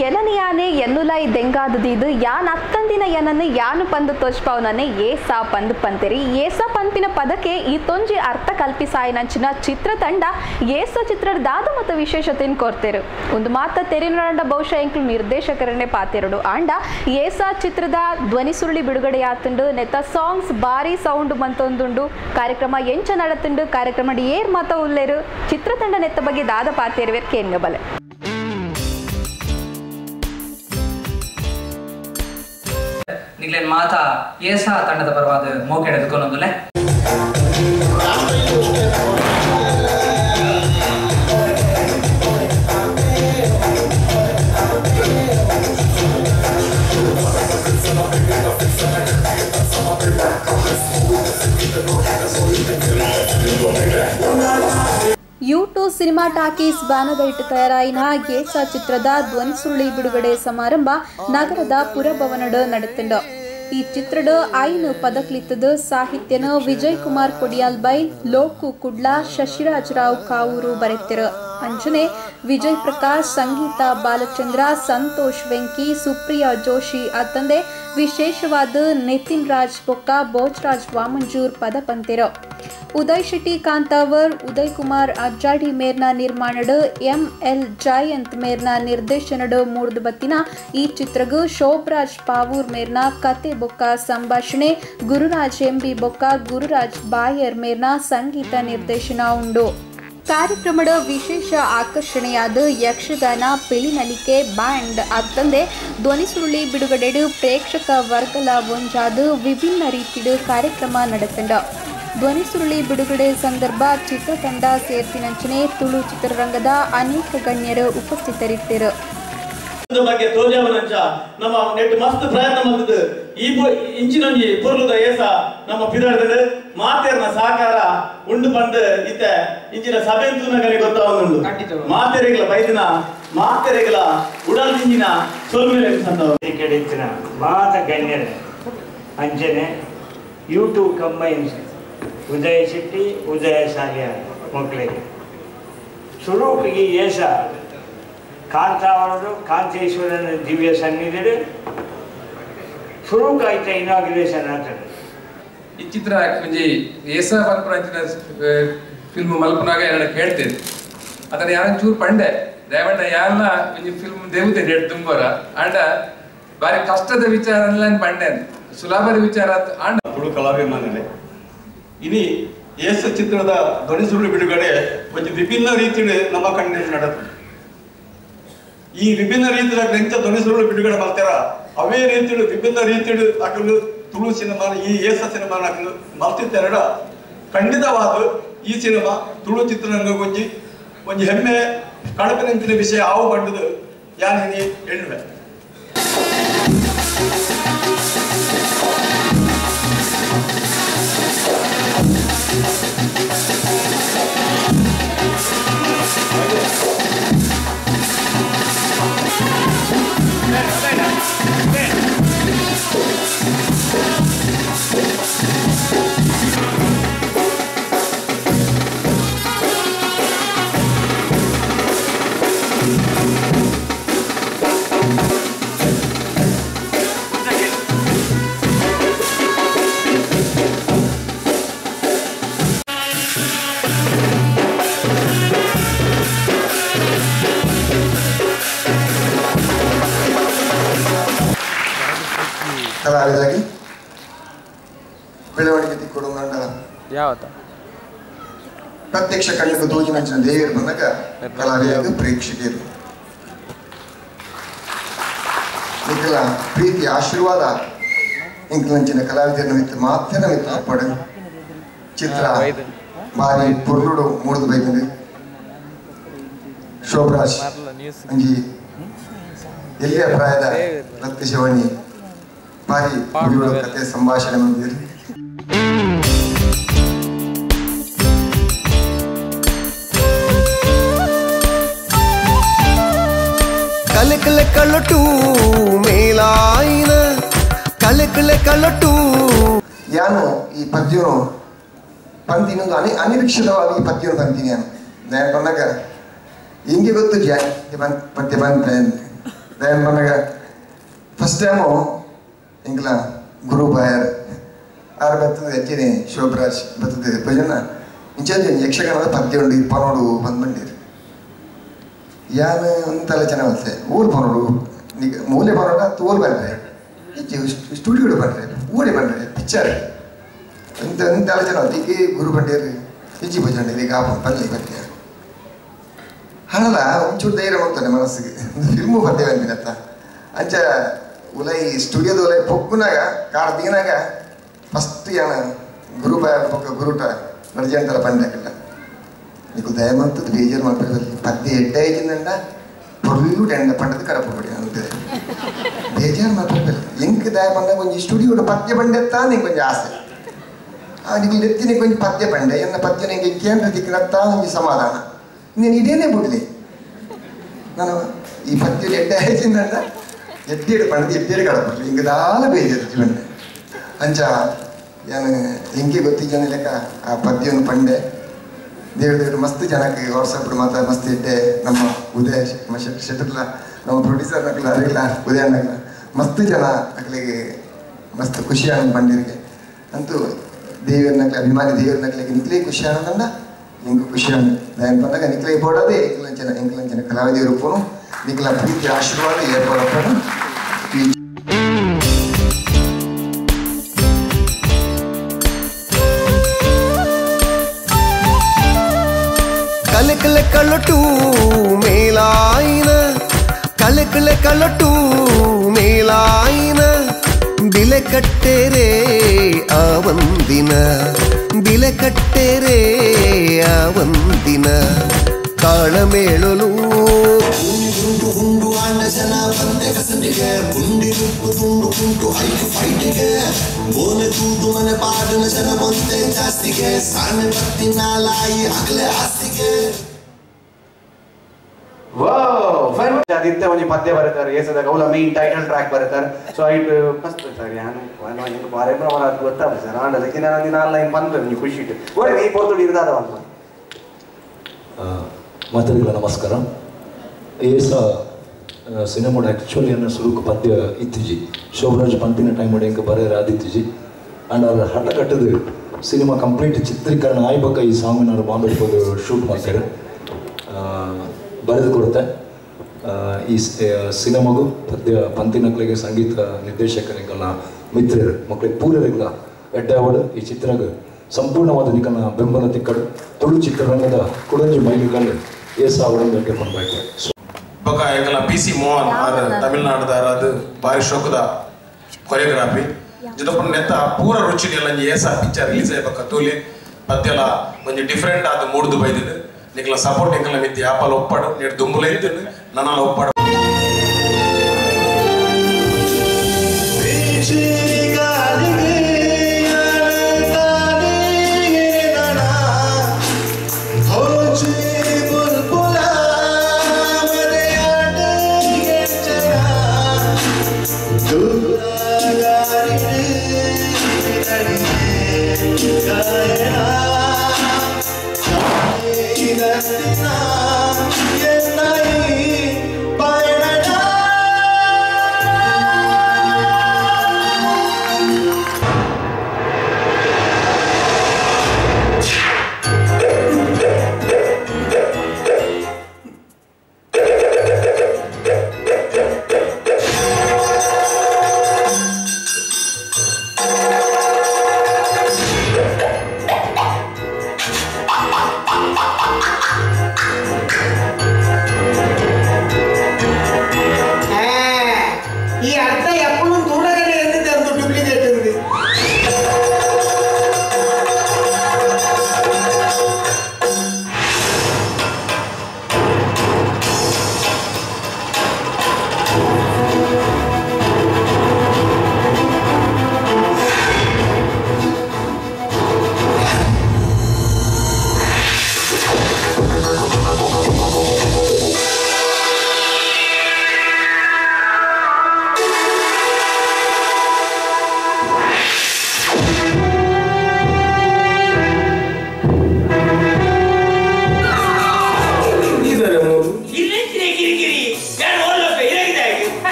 ಎನನಿಯಾನೆ ಎನ್ನುಲೈ ದೆಂಗಾದದಿದು ಯಾನ್ ಅತ್ತಂದಿನ ಎನನ್ನು ಯಾನು ಪಂದು ತೋಚ್ಪವನನೆ ಏಸಾ ಪಂದು ಪಂತೆರಿ ಏಸಾ ಪಂಪಿನ ಪದಕ್ಕೆ ಈ ತೊಂಜಿ ಅರ್ಥ ಕಲ್ಪಿಸಾಯನಂಚಿನ ಚಿತ್ರತಂಡ ಏಸ ಚಿತ್ರದ ದಾದ ಮತ್ತು ವಿಶೇಷತೆಯನ್ನು ಕೋರ್ತೇರು ಒಂದು ಮಾತ ತೆರೆನಂಡ ಬಹುಶಃ ಎಂಕ್ಲು ನಿರ್ದೇಶಕರನ್ನೇ ಪಾತೆರಡು ಆಂಡ ಏಸಾ ಚಿತ್ರದ ಧ್ವನಿ ಸುರುಳಿ ಬಿಡುಗಡೆಯಾತುಂಡು ನೆತ್ತ ಸಾಂಗ್ಸ್ ಬಾರಿ ಸೌಂಡ್ ಮಂತೊಂದುಂಡು ಕಾರ್ಯಕ್ರಮ ಎಂಚ ನಡತುಂಡು ಕಾರ್ಯಕ್ರಮ ಏರ್ ಮಾತ ಉಲ್ಲೇರು ಚಿತ್ರತಂಡ ನೆತ್ತ ಬಗ್ಗೆ ದಾದ ಪಾತೆರುವೆರ್ ಕೇನ್ಗಬಲೆ ನಿಗ್ಲೇನ್ ಮಾತಾ ಏಸಾ ತಂಡದ ಪರವಾದ ಮೋಕೆ ಎದುಕೊಂಡೊಂದುಲೆ ಯೂಟ್ಯೂಬ್ ಸಿನಿಮಾ ಟಾಕೀಸ್ ಬ್ಯಾನರ್ದ ಇಟ್ಟು ತಯಾರಾಯಿನ ಏಸಾ ಚಿತ್ರದ ಧ್ವನಿ ಸುರುಳಿ ಬಿಡುಗಡೆ ಸಮಾರಂಭ ನಗರದ ಪುರಭವನಡ್ ನಡೆತುಂಡು ಈ ಚಿತ್ರಡ್ ಐನು ಪದಕ್ಲಿತ್ತದ ಸಾಹಿತ್ಯನ ವಿಜಯ್ ಕುಮಾರ್ ಕೊಡಿಯಾಲ್ ಬೈಲ್ ಲೋಕು ಕುಡ್ಲಾ ಶಶಿರಾಜ್ ರಾವ್ ಕಾವೂರು ಬರೆತಿರು ಅಂಜನೆ ವಿಜಯ್ ಪ್ರಕಾಶ್ ಸಂಗೀತ ಬಾಲಚಂದ್ರ ಸಂತೋಷ್ ವೆಂಕಿ ಸುಪ್ರಿಯಾ ಜೋಶಿ ಅತ್ತಂದೆ ವಿಶೇಷವಾದ ನಿತಿನ್ ರಾಜ್ ಬೊಕ್ಕ ಭೋಜರಾಜ್ ವಾಮಂಜೂರ್ ಪದ ಪಂತಿರು ಉದಯ್ ಶೆಟ್ಟಿ ಕಾಂತಾವರ್ ಉದಯ್ ಕುಮಾರ್ ಅಜ್ಜಾಡಿ ಮೇರ್ನ ನಿರ್ಮಾಣಡ್ ಎಂ.ಎಲ್. ಜಯಂತ್ ಮೇರ್ನ ನಿರ್ದೇಶನಡ್ ಮೂಡ್ದು ಬತ್ತಿನ ಈ ಚಿತ್ರಗು ಶೋಭರಾಜ್ ಪಾವೂರ್ ಮೇರ್ನ ಕತೆ ಬೊಕ್ಕ ಸಂಭಾಷಣೆ ಗುರುರಾಜ್ ಎಂಬಿ ಬೊಕ್ಕ ಗುರುರಾಜ್ ಬಾಯರ್ ಮೇರ್ನ ಸಂಗೀತ ನಿರ್ದೇಶನ ಉಂಡು ಕಾರ್ಯಕ್ರಮದ ವಿಶೇಷ ಆಕರ್ಷಣೆಯಾದ ಯಕ್ಷಗಾನ ಪಿಲಿನಲಿಕೆ ಬ್ಯಾಂಡ್ ಅತ್ತಂದೆ ಧ್ವನಿ ಸುರುಳಿ ಬಿಡುಗಡೆಡು ಪ್ರೇಕ್ಷಕ ವರ್ಗಲ ಒಂಜಾದ ವಿಭಿನ್ನ ರೀತಿಯ ಕಾರ್ಯಕ್ರಮ ನಡೆತಂಡ ಧ್ವನಿ ಸುರುಳಿ ಬಿಡುಗಡೆ ಸಂದರ್ಭ ಚಿತ್ರತಂಡ ಸೇರ್ತಿನಂಚನೆ ತುಳು ಚಿತ್ರರಂಗದ ಅನೇಕ ಗಣ್ಯರು ಉಪಸ್ಥಿತರಿದ್ದರು ಬಗ್ಗೆ ತೋಜಾವನಂಚ ನಮ್ಮ ನೆಟ್ ಮಸ್ತ್ ಪ್ರಯತ್ನ ಮಾಡಿದ್ದು ಈ ಇಂಚಿನೊಂಜಿ ಪೊರ್ಲುದ ಏಸ ನಮ್ಮ ಪಿರಾಡದ ಮಾತೆರ್ನ ಸಹಕಾರ ಉಂಡು ಬಂದು ಇತ್ತೆ ಇಂಚಿನ ಸಭೆ ತೂನಗಲಿ ಗೊತ್ತಾವನುಂಡು ಮಾತೆರೆಗಳ ಬೈದಿನ ಮಾತೆರೆಗಳ ಉಡಲ್ ಇಂಜಿನ ಸೋಲ್ಮೇಲೆ ಕಡಿತಿನ ಮಾತ ಗಣ್ಯರ ಅಂಜನೆ ಯೂಟ್ಯೂಬ್ ಕಂಬೈನ್ಸ್ ಉದಯ ಶೆಟ್ಟಿ ಉದಯ ಸಾಲಿಯ ಮಕ್ಕಳಿಗೆ ಶುರುವಿಗೆ ಏಸ ಕಾಂತಾವರರು ಕಾಂತೇಶ್ವರನ ದಿವ್ಯ ಸನ್ನಿಧಿಡು ಶುರುಕಾಯ್ತ ಇನಾಗ್ರೇಷನ್ ಆಗ್ತದೆ ಈ ಚಿತ್ರ ಒಂಜಿ ಏಸ ಮಲ್ಪುನ ಫಿಲ್ಮ್ ಮಲ್ಪುನಾಗ ಎರಡು ಹೇಳ್ತೇನೆ ಅದನ್ನ ಯಾರ ಚೂರು ಪಂಡೆ ರೇವಣ್ಣ ಯಾರನ್ನ ಒಂಜಿ ಫಿಲ್ಮ್ ದೇವತೆ ರೇಟ್ ತುಂಬರ ಆಂಡ ಬಾರಿ ಕಷ್ಟದ ವಿಚಾರ ಪಂಡೆ ಸುಲಭದ ವಿಚಾರ ಆಂಡ ತುಳು ಕಲಾಭಿಮಾನಗಳೇ ಇನಿ ಏಸ ಚಿತ್ರದ ಧ್ವನಿ ಸುರುಳಿ ಬಿಡುಗಡೆ ಒಂದು ವಿಭಿನ್ನ ರೀತಿಯಲ್ಲಿ ನಮ್ಮ ಕಣ್ಣಿನಲ್ಲಿ ನಡೆದು ಈ ವಿಭಿನ್ನ ರೀತಿಯ ಎಂತ ಧ್ವನಿ ಸುರುಳಿ ಬಿಡುಗಡೆ ಮಾಡ್ತಾರ ಅವೇ ರೀತಿಯಲ್ಲಿ ವಿಭಿನ್ನ ರೀತಿಯಲ್ಲಿ ಹಾಕಲು ತುಳು ಸಿನಿಮಾ ಈ ಏಸ ಸಿನಿಮಾ ಹಾಕಲು ಮಲ್ತಿದ್ದಾರ ಖಂಡಿತವಾದ ಈ ಸಿನಿಮಾ ತುಳು ಚಿತ್ರರಂಗ ಒಂಜಿ ಹೆಮ್ಮೆ ಕಳಪಿನಂಚಿನ ವಿಷಯ ಆವು ಪಡ್ಡದು ಯಾನು ಹೇಳುವೆ ಕಲಾವಿದರಾಗಿ ಬೆಳವಣಿಗೆ ತಿಕ್ಕೊಡುವಂಡ ಯಾವತ್ತ ಪ್ರತ್ಯಕ್ಷ ಕಣ್ಣಿಗೆ ತೋಜಿನಂಚಿನ ದೇವರು ಬಂದಾಗ ಕಲಾವಿದರಿಗೆ ಪ್ರೇಕ್ಷಕರು ಇಂಕಲ ಪ್ರೀತಿ ಆಶೀರ್ವಾದ ಇಂಕಲಂಚಿನ ಕಲಾವಿದರನ್ನ ಮಿತ್ರ ಮಾತ್ರ ಮಿತ್ರ ಪಡ ಚಿತ್ರ ಬಾರಿ ಪೊರ್ಲುಡು ಮೂಡ್ದು ಬೈತಂದೆ ಶೋಭರಾಜ್ ಅಂಜಿ ಎಲ್ಲಿಯ ಪ್ರಾಯದ ರಕ್ತ ಶಿವಣ್ಣಿ ಬಾರಿ ಕತೆ ಸಂಭಾಷಣೆ ಮಾಡಿದ್ರು ಕಲೆ ಕಲಟು ಮೇಲಾಯಿನ ಕಲೆ ಕಲಟು ಯಾನು ಈ ಪದ್ಯನು ಪಂಕ್ತಿನೊಂದು ಅನಿರೀಕ್ಷಿತವಾಗಿ ಈ ಪದ್ಯವನ್ನು ಪಂಕ್ತಿನಿ ನಾನು ಬಂದಾಗ ಹಿಂಗೆ ಗೊತ್ತು ಪದ್ಯ ಬಂತ ದಯನ್ ಬಂದಾಗ ಫಸ್ಟ್ ಟೈಮು ಎಂಕಲ ಗುರು ಬಾಯರ್ ಆರು ಬರ್ತದೆ ಹೆಚ್ಚಿನ ಶೋಭರಾಜ್ ಬರ್ತದೆ ಭಜನ ಇಂಚೆ ಯಕ್ಷಗಾನದ ಪದ್ಯ ಉಂಡು ಪನೋಡು ಬಂದ್ಬಂಡಿರು ಯಾನು ಒಂತಲ್ಲ ಚೆನ್ನಾಗಿ ಬರ್ತದೆ ಊರು ಪನೋಡು ಮೂಲೆ ಪನೋಡ ತೋಲ್ ಬಂದ್ರೆ ಸ್ಟುಡಿಯೋಡು ಬಂದ್ರೆ ಊರೇ ಬಂದ್ರೆ ಪಿಕ್ಚರ್ ಇಂತೆಲ್ಲ ಚೆನ್ನಾಗಿ ಈಗ ಗುರು ಬಂಡೇರು ಹೆಚ್ಚಿ ಭಜನೆ ಈಗ ಬರಲಿ ಪದ್ಯ ಹಣಲ ಒಂಚೂರು ಧೈರ್ಯ ಹೋಗ್ತಾನೆ ಮನಸ್ಸಿಗೆ ಫಿಲ್ಮು ಪದ್ಯ ಬಂದಿನತ್ತ ಅಂಚ ಉಲೈ ಸ್ಟುಡಿಯೋದ ಉಲೈ ಪೊಕ್ಕುನಾಗ ಕಾಡ ದಿನಾಗ ಫಸ್ಟ್ ಯಾನ ಗುರು ಬಾಯ ಪೊಕ್ಕ ಗುರುಟ ನಡ್ಜಂತಲ್ಲ ಬಂಡಾಕಲ್ಲ నీకు దయమంతది బేజారు మాట్లాడాలి 10 అయిపోయిందంట పొల్లు ఎండ పంటది కడపబడి అంతే బేజారు మాట్లాడాలి ఇంక దయమన్నా కొంచెం స్టూడియోలో పద్య పండెత్తా నీకు కొంచెం ఆశ నీకు ఎత్తి నీకు కొంచెం పద్య పండే ఎన్న పద్య నీకు ఇంకేంద్ర దిక్కునత్తా కొంచెం సమాధాన నేను ఇదేనే బుడ్లే ನಾನು ಈ ಪದ್ಯದಲ್ಲಿ అయిపోయిందంట ఎట్టేడు పండది ఎట్టేడు కడపట్లేదు ఇంక దాల బేజారు చూడండి అంచ నేను ఇంకే ಗೊತ್ತಿದ್ದಾನೆ ಲೆಕ್ಕ ಆ ಪದ್ಯವನ್ನು ಪಂಡೆ ದೇವ್ರ ಮಸ್ತ್ ಜನಕ್ಕೆ ವಾಟ್ಸಪ್ ಮಾತ್ರ ಮಸ್ತ್ ಇಟ್ಟೆ ನಮ್ಮ ಉದಯ ಶೆಟ್ಟರ್ಲ ನಮ್ಮ ಪ್ರೊಡ್ಯೂಸರ್ ನಕ್ಲ ಅರಿಲ್ಲ ಉದಯ ನಕ್ಲ ಮಸ್ತ್ ಜನ ಅಕ್ಲಿಗೆ ಮಸ್ತ್ ಖುಷಿ ಆನಂದ್ ಬಂದಿರಿಗೆ ಅಂತೂ ದೇವ್ರ ನಕ್ಲೆ ಅಭಿಮಾನಿ ದೇವ್ರ ನಕ್ಲಿಗೆ ನಿಕ್ಲೇ ಖುಷಿ ಆನಂದ ನಿಂಗೂ ಖುಷಿ ಆನಂದ ನಾನು ಬಂದಾಗ ನಿಕ್ಲೇ ಬೋಡೋದೇ ಎಂಕ್ಲಂಚನ ಕಲಾವಿದರು ರೂಪನು ನಿಕ್ಲ ಪ್ರೀತಿ ಆಶೀರ್ವಾದ ಏರ್ಪಡಪ್ಪನು ಕಲಕಲ ಕಳಟು ಮೇಲಾಯಿನ ಕಲಕಲ ಕಳಟು ಮೇಲಾಯಿನ ಬಿಲೆ ಕಟ್ಟೆರೆ ಆವಂದಿನ ಬಿಲೆ ಕಟ್ಟೆರೆ ಆವಂದಿನ ಕಾಳಮೇಳಲು ಆದಿತ್ಯ ಒಂಜಿ ಪದ್ಯ ಬರೀತಾರೆ ಏಸದಾಗ ಅವಳ ಮೈನ್ ಟೈಟಲ್ ಟ್ರ್ಯಾಕ್ ಬರೀತಾರೆ ಸೊ ಐಟ್ ಫಸ್ಟ್ ಸರ್ ನಾನು ಬಾರೇಬ್ರ ಅವರ ಅದು ಗೊತ್ತಾಗ ಸರ್ ಅದಕ್ಕೆ ನಾನು ದಿನ ಆನ್ಲೈನ್ ಬಂದ್ರೆ ನೀವು ಖುಷಿ ಇಟ್ಟು ಗೋಡೆ ಈ ಪೋರ್ತು ಇರ್ದಾದ ಅಂತ ಮಾತಾಡಿಗಳ ನಮಸ್ಕಾರ ಏಸ ಸಿನಿಮಾಡ ಆ್ಯಕ್ಚುಲಿ ಅನ್ನೋ ಸುರುಕು ಪದ್ಯ ಇತ್ತಿಜಿ ಶೋಭರಾಜ್ ಪಂತಿನ ಟೈಮ್ ಮಾಡಿ ಹೆಂಗೆ ಬರೆಯರ ಆದಿತ್ತಿಜಿ ಆ್ಯಂಡ್ ಅವ್ರ ಹಠ ಕಟ್ಟದು ಸಿನಿಮಾ ಕಂಪ್ಲೀಟ್ ಚಿತ್ರೀಕರಣ ಆಯ್ಬೇಕ ಈ ಸಾಂಗ್ನ ಅವ್ರು ಬಾಂಬೆ ಹೋಗಿ ಶೂಟ್ ಮಾಡ್ತಾರೆ ಬರೆದು ಕೊಡುತ್ತೆ ಈ ಸಿನಿಮಾಗೂ ಪದ್ಯ ಪಂತಿನಕ್ಲಿಗೆ ಸಂಗೀತ ನಿರ್ದೇಶಕರಿಗೆಲ್ಲ ಮಿತ್ರರು ಮಕ್ಕಳಿಗೆ ಪೂರರಿಗೆಲ್ಲ ಎಡ್ಡಾವಡು ಈ ಚಿತ್ರಗ ಸಂಪೂರ್ಣವಾದ ನಿಕನ ಬೆಂಬಲ ತಿಕ್ಕಡು ತುಳು ಚಿತ್ರರಂಗದ ಕುಡಂಜಿ ಮೈಲಿಗಲ್ಲು ಏಸ ಅವರನ್ನು ಇಟ್ಕೊಂಡ್ಬೇಕು ಬೊಕ ಎಂಕಲ PC ಮೋಹನ್ ಅದು ತಮಿಳ್ನಾಡುದಾರ ಅದು ಬಾರಿ ಶೋಕದ ಕೊರಿಯೋಗ್ರಾಫಿ ಜೊತೆ ನೆತ್ತ ಪೂರ ರುಚಿನಿ ಎಲ್ಲ ಏಸ ಪಿಕ್ಚರ್ ರಿಲೀಸ್ ಆಯ್ಬೇಕ ತೂಲಿ ಪದ್ಯಲ ಒಂಜಿ ಡಿಫ್ರೆಂಟ್ ಆದ ಮೂಡ್ದು ಬೈದಿದ್ದು ನಿಕಲ ಸಪೋರ್ಟ್ ಎಂಕಲ ಮಿತ್ತಿ ಆಪಲ್ ಒಪ್ಪಾಡು ನೀಡು ದುಂಬುಲ ಇದ್ದು ನನ್ನ ಒಪ್ಪಾಡು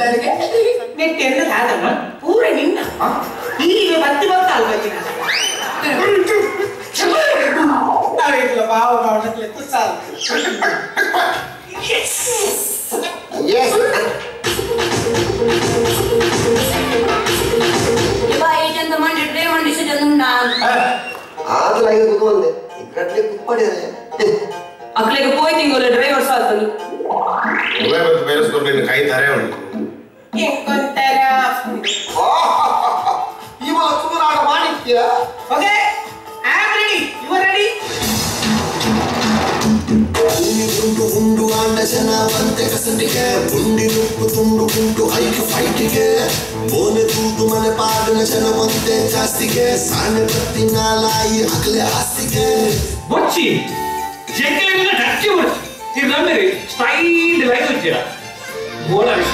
ಎಲ್ಲರಿಗೆ ನೆಟ್ಟೆ ಆದಮ್ಮ ಪೂರ ನಿನ್ನ ಈಗ ಬತ್ತಿ ಬರ್ತಲ್ವ ನಾವಿಲ್ಲ ಬಾವ ಬಾವಕ್ಕೆ ಸಾಲ ಇದೆಂತ ಮಾಡಿಟ್ರೆ ಮಂಡಿಸಿದ ನಾನು ಆದ್ರೆ ಕುತ್ಕೊಂಡೆ ಇಕ್ಕಟ್ಟೆ ಕುತ್ಪಡಿಯಾರೆ ಅಕ್ಲೆಗೆ ಪೋಯ್ ತಿಂಗೋಲೆ ಡ್ರೈವರ್ ಸಾಲ್ತನು ಬೇರೆಸ್ಕೊಂಡು ಕೈ ತಾರೆ ಉಂಟು ಹೆಂಗೊಂತರ ಇವ ಸುಮಾರಾಟ ಮಾಡಿದ್ಯ okay I am ready you are ready ಗುಂಡು ಗುಂಡು ಆಂಡ ಜನ ಬಂತೆ ಕಸಟಿಗೆ ಗುಂಡಿ ನುಪ್ಪು ತುಂಡು ಗುಂಡು ಹೈಕ್ ಫೈಟಿಗೆ ಮೋನೆ ತೂತು ಮನೆ ಪಾಡಿನ ಜನ ಬಂತೆ ಜಾಸ್ತಿಗೆ ಸಾಣೆ ಬತ್ತಿ ನಾಲಾಯಿ ಹಗಲೆ ಆಸ್ತಿಗೆ ಬೊಚ್ಚಿ ಜಂಗಲಿನ ಟಚ್ಚಿ ಬೊಚ್ಚಿ ಇದು ನಮ್ಮರಿ ಸ್ಟೈಲ್ ಲೈಫ್ వచ్చిರ ಬೋಲರ್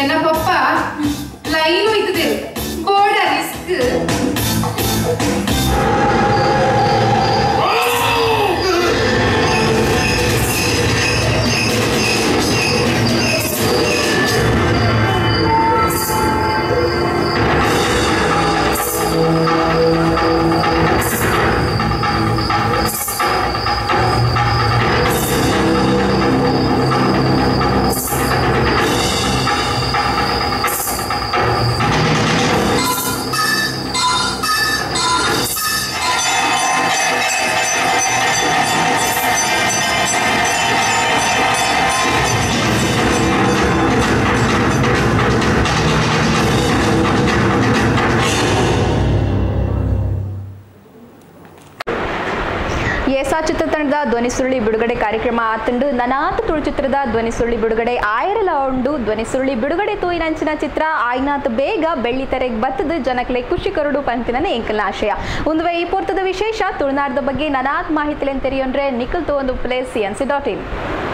என்ன பப்பா லைன் வைக்குது போட ரிஸ்க் ಏಸಾ ಚಿತ್ರತಂಡದ ಧ್ವನಿ ಸುರುಳಿ ಬಿಡುಗಡೆ ಕಾರ್ಯಕ್ರಮ ಆತಂಡು ನನಾತ್ ತುಳು ಚಿತ್ರದ ಧ್ವನಿ ಸುರುಳಿ ಬಿಡುಗಡೆ ಆಯರಲ ಉಂಡು ಧ್ವನಿ ಸುರುಳಿ ಬಿಡುಗಡೆ ತೂಯಿನಂಚಿನ ಚಿತ್ರ ಆಯ್ನಾತ್ ಬೇಗ ಬೆಳ್ಳಿ ತೆರೆಗೆ ಬತ್ತದ ಜನಕ್ಲೆ ಖುಷಿ ಕರುಡು ಪಂತಿನ ಎಂಕಲ್ನ ಆಶಯ ಒಂದು ಈ ಪೂರ್ತದ ವಿಶೇಷ ತುಳುನಾಡದ ಬಗ್ಗೆ ನನಾತ್ ಮಾಹಿತಿ ತೆರೆಯೊಂಡ್ರೆ ನಿಖಲ್ ತೋ ಒಂದು ಪ್ಲೇಸ್ CNC.in